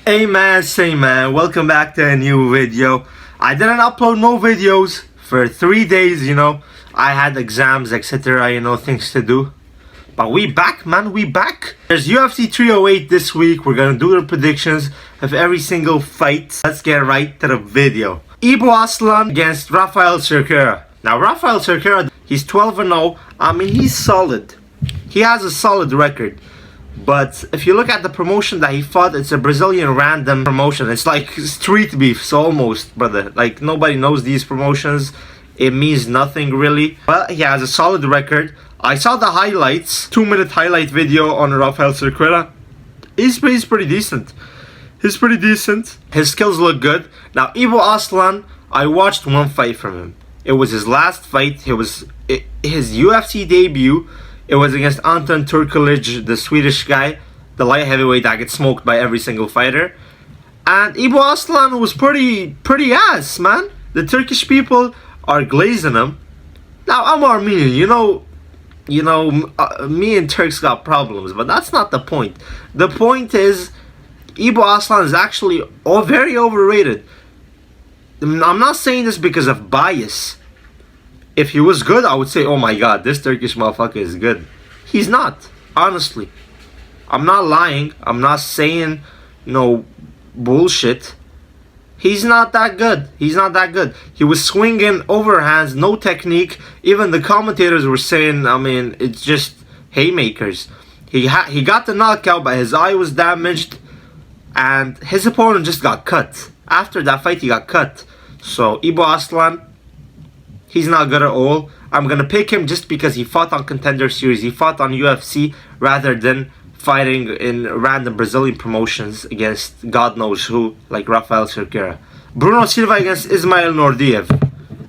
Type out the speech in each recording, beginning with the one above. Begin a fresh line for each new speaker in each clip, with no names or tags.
Hey man, say man, welcome back to a new video. I didn't upload no videos for 3 days, I had exams, etc, things to do. But we back, man, we back. There's UFC 308 this week. We're gonna do the predictions of every single fight. Let's get right to the video. Ibu Aslan against Rafael Ferrera. Now, Rafael Ferrera, he's 12-0. I mean, he's solid. He has a solid record. But if you look at the promotion that he fought, it's a Brazilian random promotion. It's like street beef, so almost, brother. Like, nobody knows these promotions. It means nothing, really. But he has a solid record. I saw the highlights, 2-minute highlight video on Rafael Ferrera. He's pretty decent. He's pretty decent. His skills look good. Now, Ibu Aslan, I watched one fight from him. It was his last fight. It was his UFC debut. It was against Anton Turkalij, the Swedish guy, the light heavyweight that gets smoked by every single fighter. And Ibu Aslan was pretty ass, man. The Turkish people are glazing him. Now, I'm Armenian, me and Turks got problems, but that's not the point. The point is, Ibu Aslan is actually very overrated. I'm not saying this because of bias. If he was good, I would say, oh my god, this Turkish motherfucker is good. He's not, honestly. I'm not lying. I'm not saying no bullshit. He's not that good. He's not that good. He was swinging overhands, no technique. Even the commentators were saying, I mean, it's just haymakers. He got the knockout, but his eye was damaged. And his opponent just got cut. After that fight, he got cut. So, Ibu Aslan, he's not good at all. I'm going to pick him just because he fought on Contender Series. He fought on UFC rather than fighting in random Brazilian promotions against God knows who, like Rafael Ferrera. Bruno Silva against Ismael Nordiev.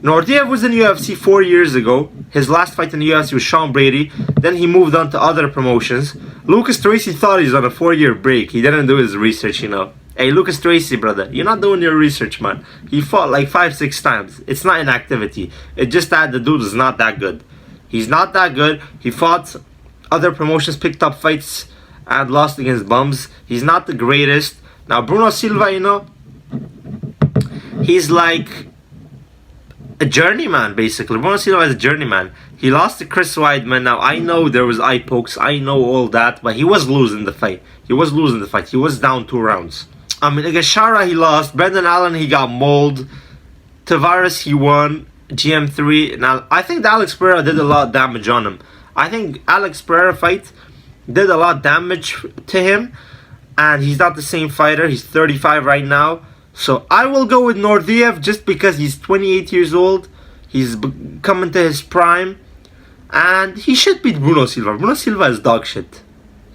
Nordiev was in UFC 4 years ago. His last fight in the UFC was Sean Brady. Then he moved on to other promotions. Lucas Tracy thought he was on a 4-year break. He didn't do his research, Hey, Lucas Tracy, brother, you're not doing your research, man. He fought like 5-6 times. It's not inactivity. It's just that the dude is not that good. He's not that good. He fought other promotions, picked up fights, and lost against bums. He's not the greatest. Now, Bruno Silva, he's like a journeyman, basically. Bruno Silva is a journeyman. He lost to Chris Weidman. Now, I know there was eye pokes. I know all that. But he was losing the fight. He was down 2 rounds. I mean, against Shara, he lost. Brendan Allen, he got mauled. Tavares, he won. GM3. Now, I think the Alex Pereira did a lot of damage on him. I think Alex Pereira fight did a lot of damage to him. And he's not the same fighter. He's 35 right now. So, I will go with Nordiev just because he's 28 years old. He's coming to his prime. And he should beat Bruno Silva. Bruno Silva is dog shit.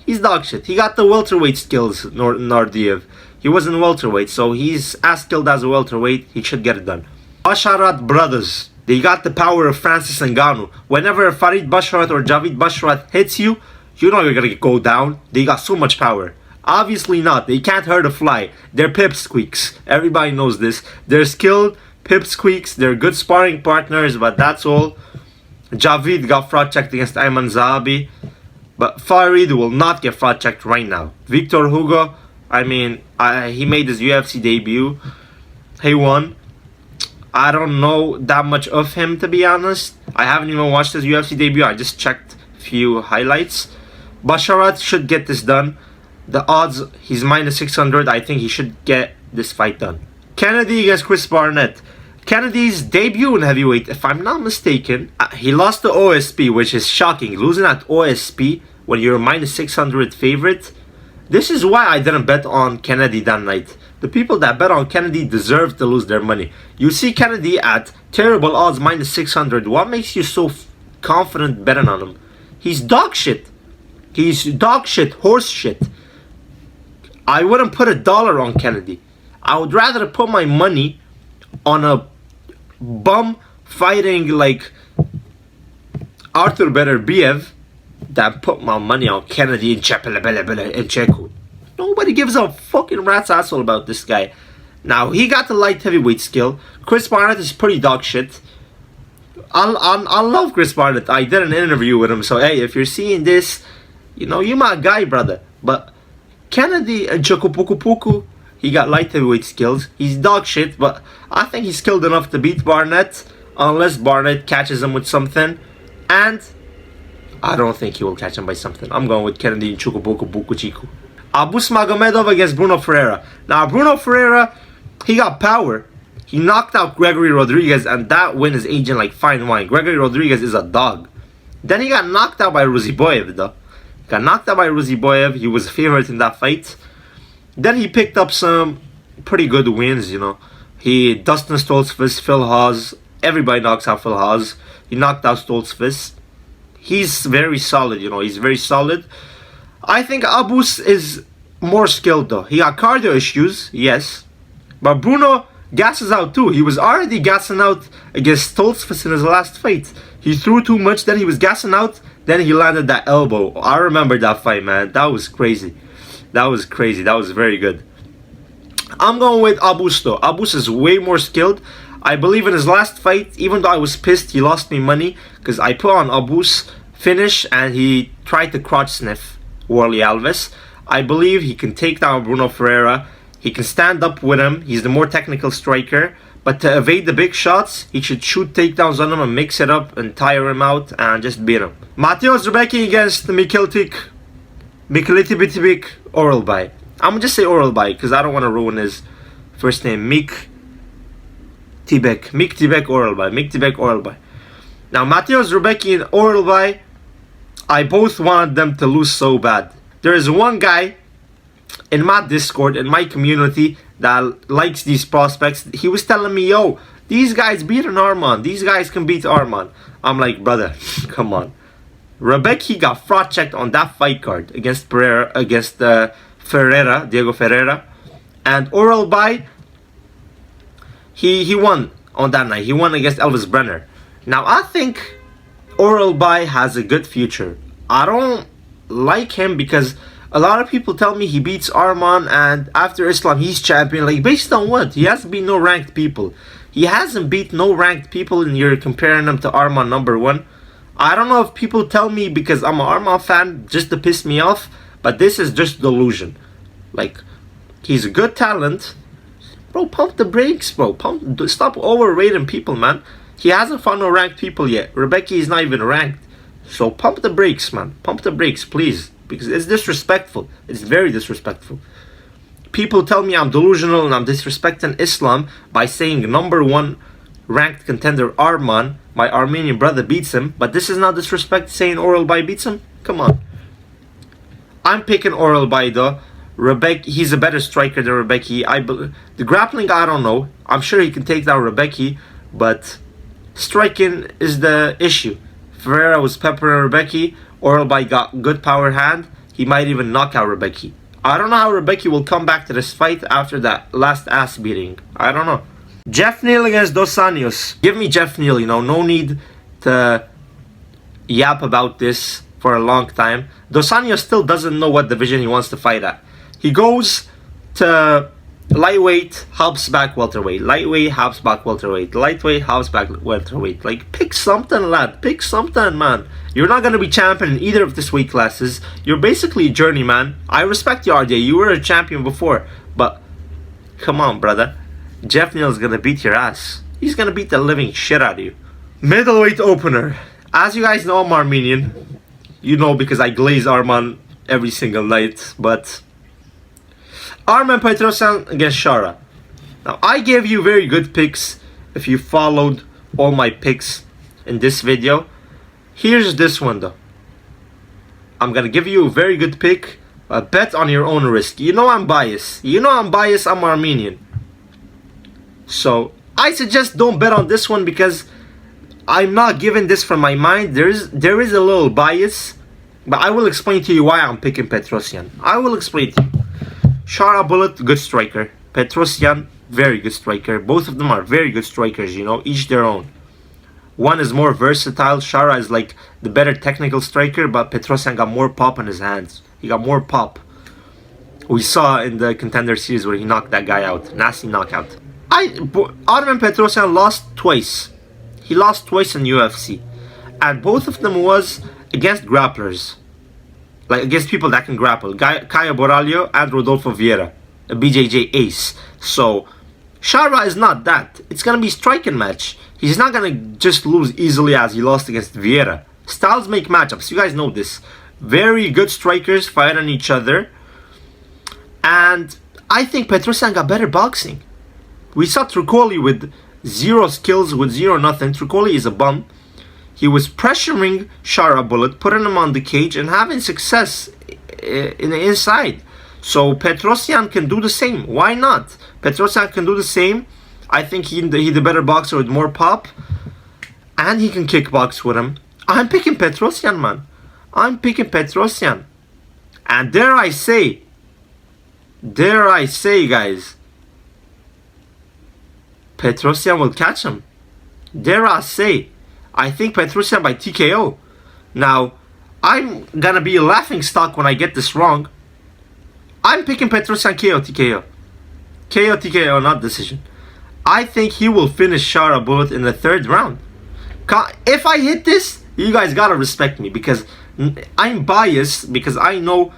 He's dog shit. He got the welterweight skills, Nordiev. He wasn't welterweight, so he's as skilled as a welterweight. He should get it done. Basharat brothers. They got the power of Francis Ngannou. Whenever Farid Basharat or Javid Basharat hits you, you know you're gonna go down. They got so much power. Obviously not. They can't hurt a fly. They're pipsqueaks. Everybody knows this. They're skilled pipsqueaks. They're good sparring partners, but that's all. Javid got fraud checked against Ayman Zahabi. But Farid will not get fraud checked right now. Victor Hugo, I mean, he made his UFC debut. He won. I don't know that much of him, to be honest. I haven't even watched his UFC debut. I just checked a few highlights. Basharat should get this done. The odds, he's minus 600. I think he should get this fight done. Kennedy against Chris Barnett. Kennedy's debut in heavyweight, if I'm not mistaken, he lost to OSP, which is shocking. Losing at OSP when you're a minus 600 favorite. This is why I didn't bet on Kennedy that night. The people that bet on Kennedy deserve to lose their money. You see Kennedy at terrible odds, minus 600. What makes you so confident betting on him? He's dog shit. He's dog shit, horse shit. I wouldn't put $1 on Kennedy. I would rather put my money on a bum fighting like Arthur Beterbiev than put my money on Kennedy and Checo. Nobody gives a fucking rat's asshole about this guy. Now, he got the light heavyweight skill. Chris Barnett is pretty dog shit. I love Chris Barnett. I did an interview with him. So, hey, if you're seeing this, you my guy, brother. But Kennedy and Chocopuku, He got light heavyweight skills. He's dog shit, but I think he's skilled enough to beat Barnett, unless Barnett catches him with something. And I don't think he will catch him by something. I'm going with Kennedy Chukwubuku Bukuchiku. Abus Magomedov against Bruno Ferrera. Now, Bruno Ferrera, he got power. He knocked out Gregory Rodriguez, and that win is aging like fine wine. Gregory Rodriguez is a dog. Then he got knocked out by Ruziboyev, though. He got knocked out by Ruziboyev. He was a favorite in that fight. Then he picked up some pretty good wins, you know. Dustin Stoltzfus, Phil Hawes. Everybody knocks out Phil Hawes. He knocked out Stoltzfus. He's very solid, you know. He's very solid. I think Abus is more skilled, though. He got cardio issues, yes. But Bruno gasses out, too. He was already gassing out against Stoltzfus in his last fight. He threw too much, then he was gassing out. Then he landed that elbow. I remember that fight, man. That was crazy. That was crazy. That was very good. I'm going with Abus, though. Abus is way more skilled. I believe in his last fight, even though I was pissed, he lost me money because I put on Abus finish and he tried to crotch sniff Warley Alves. I believe he can take down Bruno Ferrera. He can stand up with him. He's the more technical striker. But to evade the big shots, he should shoot takedowns on him and mix it up and tire him out and just beat him. Mateusz Rebecki against Mikilitibitibik Oralbai. I'm going to just say Oralbai because I don't want to ruin his first name. Mik Tibek Oralbai. Now, Mateusz Rebecki and Oralbai, I both wanted them to lose so bad. There is one guy in my Discord, in my community, that likes these prospects. He was telling me, yo, these guys beat an Arman. These guys can beat Arman. I'm like, brother, come on. Rebecki got fraud checked on that fight card against Diego Ferrera. And Oralbai, he won on that night. He won against Elvis Brenner. Now, I think Oralbai has a good future. I don't like him because a lot of people tell me he beats Arman and after Islam he's champion. Like, based on what? He hasn't beat no ranked people. He hasn't beat no ranked people and you're comparing him to Arman #1. I don't know if people tell me because I'm an Arman fan just to piss me off, but this is just delusion. Like, he's a good talent. Bro, pump the brakes, bro. Stop overrating people, man. He hasn't found no ranked people yet. Rebecki is not even ranked. So pump the brakes, man. Pump the brakes, please. Because it's disrespectful. It's very disrespectful. People tell me I'm delusional and I'm disrespecting Islam by saying #1 ranked contender Arman, my Armenian brother, beats him. But this is not disrespect saying Oralbai beats him? Come on. I'm picking Oralbai, though. Rebecki, he's a better striker than Rebecki. The grappling, I don't know. I'm sure he can take down Rebecki, but striking is the issue. Ferrera was peppering Rebecki. Oralbai got good power hand. He might even knock out Rebecki. I don't know how Rebecki will come back to this fight after that last ass beating. I don't know. Jeff Neal against Dos Anjos. Give me Jeff Neal, you know. No need to yap about this for a long time. Dos Anjos still doesn't know what division he wants to fight at. He goes to lightweight, helps back welterweight. Lightweight, helps back welterweight. Lightweight, helps back welterweight. Like, pick something, lad. Pick something, man. You're not going to be champion in either of these weight classes. You're basically a journeyman. I respect you, RJ. You were a champion before. But, come on, brother. Jeff Neal's going to beat your ass. He's going to beat the living shit out of you. Middleweight opener. As you guys know, I'm Armenian. You know because I glaze Arman every single night. But Armen Petrosyan against Shara. Now, I gave you very good picks if you followed all my picks in this video. Here's this one, though. I'm going to give you a very good pick. Bet on your own risk. You know I'm biased. I'm Armenian. So, I suggest don't bet on this one because I'm not giving this from my mind. There is a little bias. But I will explain to you why I'm picking Petrosyan. I will explain to you. Shara Bullet, good striker. Petrosyan, very good striker. Both of them are very good strikers, you know, each their own. One is more versatile. Shara is like the better technical striker, but Petrosyan got more pop in his hands. He got more pop. We saw in the Contender Series where he knocked that guy out. Nasty knockout. Armen Petrosyan lost twice. He lost twice in UFC. And both of them was against grapplers. Like, against people that can grapple. Caio Borralho and Rodolfo Vieira. a BJJ ace. So Shara is not that. It's gonna be striking match. He's not gonna just lose easily as he lost against Vieira. Styles make matchups. You guys know this. Very good strikers fight on each other. And I think Petrosyan got better boxing. We saw Tricoli with zero skills, with zero nothing. Tricoli is a bum. He was pressuring Shara Bullet, putting him on the cage and having success in the inside. So Petrosyan can do the same. Why not? Petrosyan can do the same. I think he's the better boxer with more pop. And he can kickbox with him. I'm picking Petrosyan, man. I'm picking Petrosyan. And dare I say, guys, Petrosyan will catch him. Dare I say, I think Petrosyan by TKO. Now, I'm gonna be a laughing stock when I get this wrong. I'm picking Petrosyan KO TKO. KO TKO, not decision. I think he will finish Shara Bullet in the 3rd round. If I hit this, you guys gotta respect me, because I'm biased, because I know,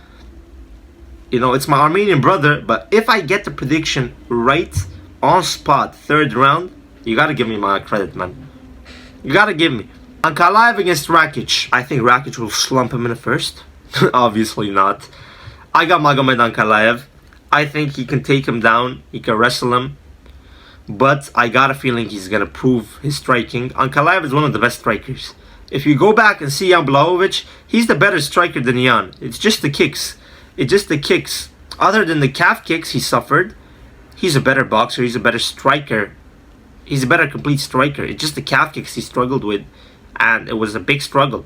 you know, it's my Armenian brother. But if I get the prediction right on spot, 3rd round, you gotta give me my credit, man. You gotta give me. Ankalaev against Rakic. I think Rakic will slump him in the 1st. Obviously not. I got Magomed Ankalaev. I think he can take him down. He can wrestle him. But I got a feeling he's going to prove his striking. Ankalaev is one of the best strikers. If you go back and see Jan Blachowicz, he's the better striker than Jan. It's just the kicks. It's just the kicks. Other than the calf kicks he suffered, he's a better boxer. He's a better striker. He's a better complete striker. It's just the calf kicks he struggled with. And it was a big struggle.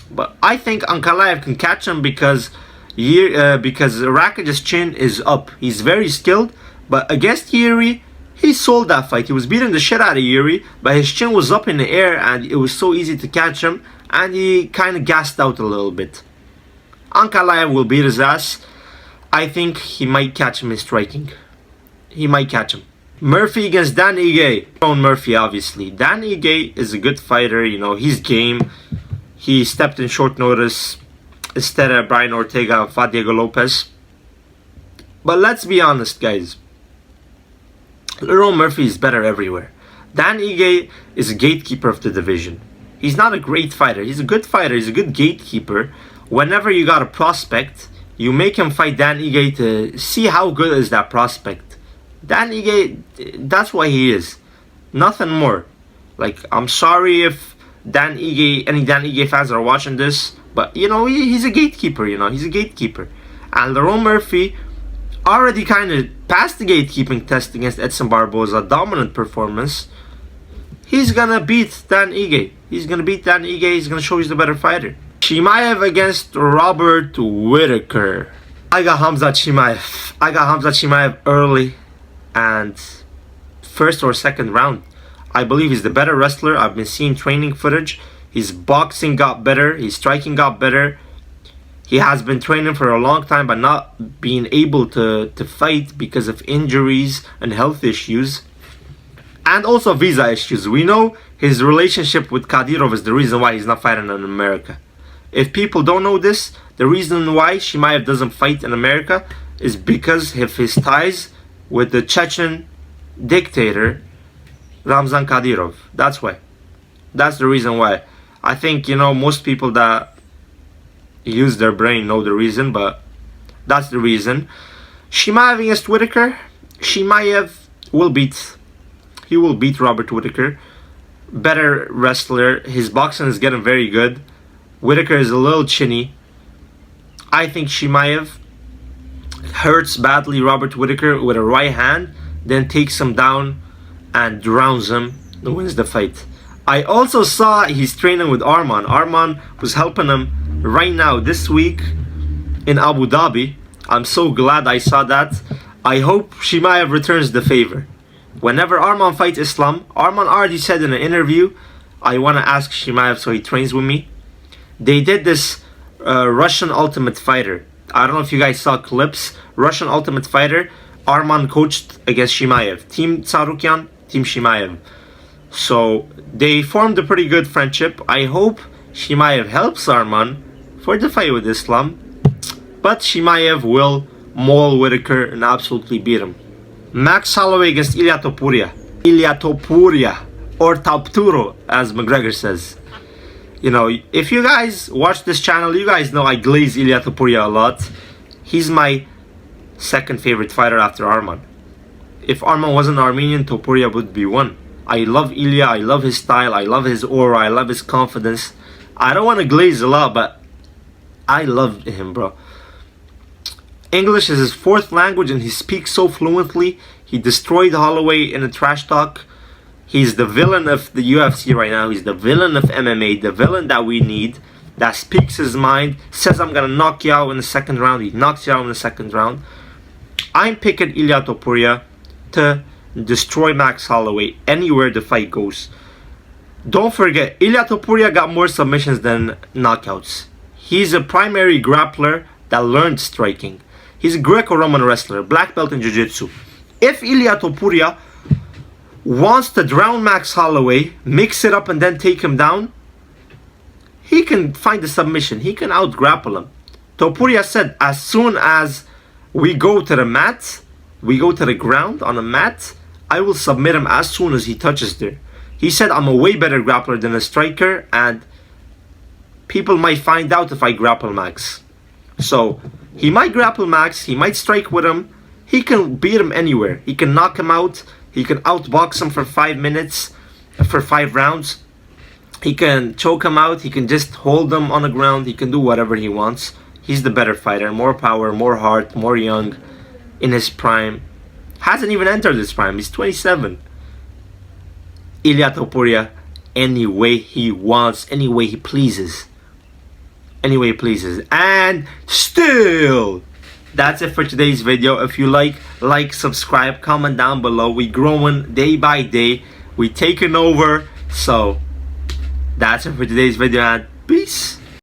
But I think Ankalaev can catch him because Rakic's chin is up. He's very skilled. But against Yuri, he sold that fight. He was beating the shit out of Yuri, but his chin was up in the air and it was so easy to catch him, and he kind of gassed out a little bit. Ankalaev will beat his ass. I think he might catch him in striking. He might catch him. Murphy against Dan Ige. Murphy, obviously. Dan Ige is a good fighter, you know, he's game. He stepped in short notice instead of Brian Ortega and fought Diego Lopez. But let's be honest, guys. Lerone Murphy is better everywhere. Dan Ige is a gatekeeper of the division. He's not a great fighter. He's a good fighter. He's a good gatekeeper. Whenever you got a prospect, you make him fight Dan Ige to see how good is that prospect. Dan Ige, that's why he is. Nothing more. Like, I'm sorry if any Dan Ige fans are watching this, but, you know, he's a gatekeeper, you know. He's a gatekeeper. And Lerone Murphy already kind of passed the gatekeeping test against Edson Barboza, dominant performance. He's gonna beat Dan Ige. He's gonna beat Dan Ige. He's gonna show he's the better fighter. Chimay against Robert Whitaker. I got Khamzat Chimaev. I got Khamzat Chimaev early and 1st or 2nd round. I believe he's the better wrestler. I've been seeing training footage. His boxing got better. His striking got better. He has been training for a long time but not being able to fight because of injuries and health issues. And also visa issues. We know his relationship with Kadyrov is the reason why he's not fighting in America. If people don't know this, the reason why Chimaev doesn't fight in America is because of his ties with the Chechen dictator Ramzan Kadyrov. That's why. That's the reason why. I think, you know, most people that use their brain know the reason, but that's the reason. Chimaev against Whitaker. Chimaev will beat. He will beat Robert Whitaker. Better wrestler. His boxing is getting very good. Whitaker is a little chinny. I think Chimaev hurts badly Robert Whitaker with a right hand, then takes him down and drowns him and wins the fight. I also saw he's training with Arman. Arman was helping him right now this week in Abu Dhabi. I'm so glad I saw that. I hope Chimaev returns the favor. Whenever Arman fights Islam, Arman already said in an interview, I want to ask Chimaev so he trains with me. They did this Russian Ultimate Fighter. I don't know if you guys saw clips. Russian Ultimate Fighter. Arman coached against Chimaev. Team Tsarukyan, Team Chimaev. So they formed a pretty good friendship. I hope Chimaev helps Arman for the fight with Islam. But Chimaev will maul Whitaker, and absolutely beat him. Max Holloway against Ilia Topuria. Ilia Topuria, or Taupturo, as McGregor says. You know, if you guys watch this channel, you guys know I glaze Ilia Topuria a lot. He's my second favorite fighter after Arman. If Arman wasn't Armenian, Topuria would be one. I love Ilia, I love his style, I love his aura, I love his confidence. I don't want to glaze a lot, but I love him, bro. English is his fourth language and he speaks so fluently. He destroyed Holloway in a trash talk. He's the villain of the UFC right now. He's the villain of MMA, the villain that we need, that speaks his mind, says I'm going to knock you out in the second round. He knocks you out in the second round. I'm picking Ilia Topuria to destroy Max Holloway anywhere the fight goes. Don't forget, Ilia Topuria got more submissions than knockouts. He's a primary grappler that learned striking. He's a Greco-Roman wrestler, black belt in Jiu-Jitsu. If Ilia Topuria wants to drown Max Holloway, mix it up and then take him down, he can find a submission. He can out-grapple him. Topuria said, as soon as we go to the mat, we go to the ground on the mat, I will submit him as soon as he touches there. He said, I'm a way better grappler than a striker, and people might find out if I grapple Max. So, he might grapple Max, he might strike with him, he can beat him anywhere. He can knock him out, he can outbox him for 5 minutes, for 5 rounds. He can choke him out, he can just hold him on the ground, he can do whatever he wants. He's the better fighter, more power, more heart, more young, in his prime. Hasn't even entered his prime, he's 27. Ilia Topuria, any way he wants, any way he pleases. Any way he pleases. And still, that's it for today's video. If you like, subscribe, comment down below. We growing day by day. We taking over. So, that's it for today's video, and peace.